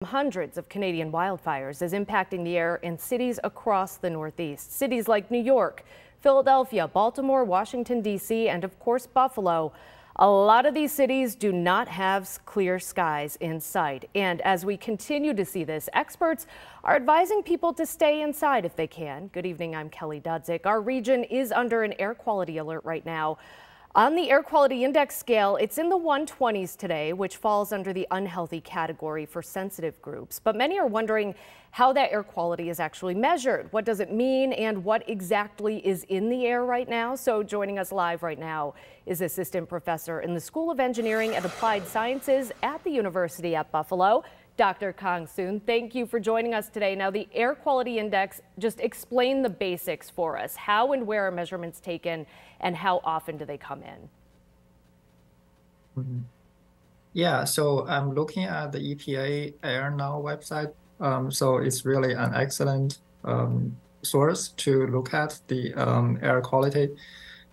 Hundreds of Canadian wildfires is impacting the air in cities across the Northeast. Cities like New York, Philadelphia, Baltimore, Washington, D.C., and of course Buffalo. A lot of these cities do not have clear skies in sight. And as we continue to see this, experts are advising people to stay inside if they can. Good evening, I'm Kelly Dudzik. Our region is under an air quality alert right now. On the air quality index scale, it's in the 120s today, which falls under the unhealthy category for sensitive groups. But many are wondering how that air quality is actually measured. What does it mean and what exactly is in the air right now? So joining us live right now is assistant professor in the School of Engineering and Applied Sciences at the University at Buffalo, Dr. Kang Soon. Thank you for joining us today. Now, the air quality index, just explain the basics for us. How and where are measurements taken and how often do they come in? Yeah, so I'm looking at the EPA Air Now website. So it's really an excellent source to look at the air quality.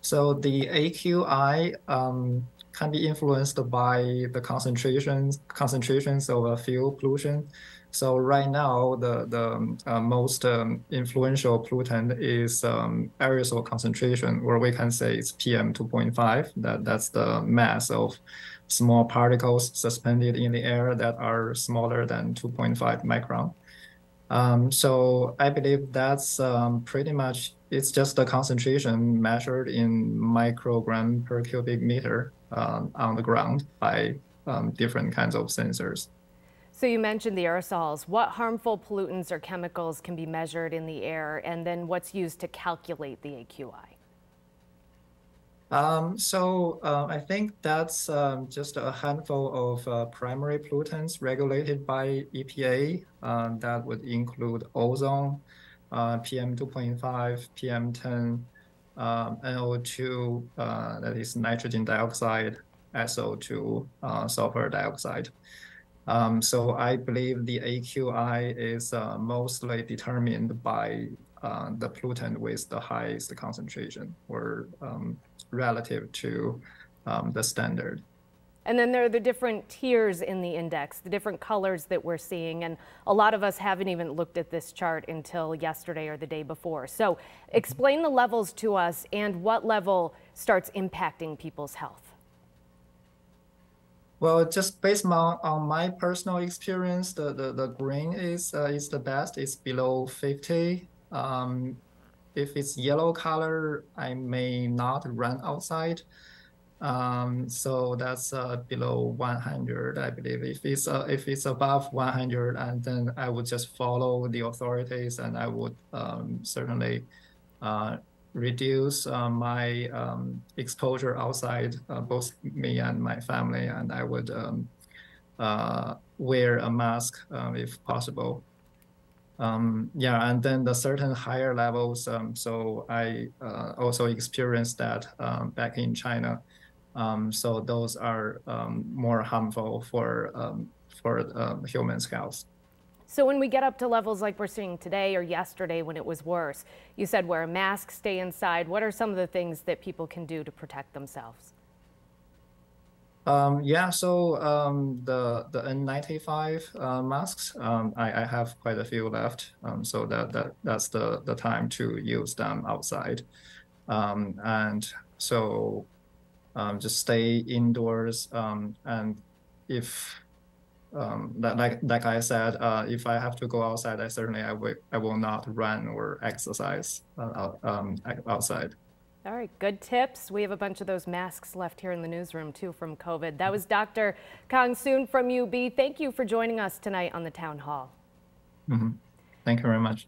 So the AQI can be influenced by the concentrations of fuel pollution. So right now, the most influential pollutant is aerosol concentration, where we can say it's PM 2.5. That's the mass of small particles suspended in the air that are smaller than 2.5 micron. So I believe that's pretty much, it's just the concentration measured in microgram per cubic meter on the ground by different kinds of sensors. So you mentioned the aerosols. What harmful pollutants or chemicals can be measured in the air, and then what's used to calculate the AQI? I think that's just a handful of primary pollutants regulated by EPA. That would include ozone, PM 2.5, PM 10, NO2, that is nitrogen dioxide, SO2, sulfur dioxide. So I believe the AQI is mostly determined by the pollutant with the highest concentration, or relative to the standard. And then there are the different tiers in the index, the different colors that we're seeing. And a lot of us haven't even looked at this chart until yesterday or the day before. So explain the levels to us and what level starts impacting people's health. Well, just based on my personal experience, the green is the best. It's below 50. If it's yellow color, I may not run outside. So that's below 100, I believe. If it's above 100, and then I would just follow the authorities, and I would certainly reduce my exposure outside, both me and my family, and I would wear a mask if possible. Yeah, and then the certain higher levels. So I also experienced that back in China. So those are more harmful for human health. So when we get up to levels like we're seeing today or yesterday when it was worse, you said wear a mask, stay inside. What are some of the things that people can do to protect themselves? Yeah, so the N95 masks, I have quite a few left. So that's the time to use them outside. And so just stay indoors. And if like I said, if I have to go outside, I will not run or exercise outside. All right, good tips. We have a bunch of those masks left here in the newsroom too from COVID. That was Dr. Kang Soon from UB. Thank you for joining us tonight on the Town Hall. Thank you very much.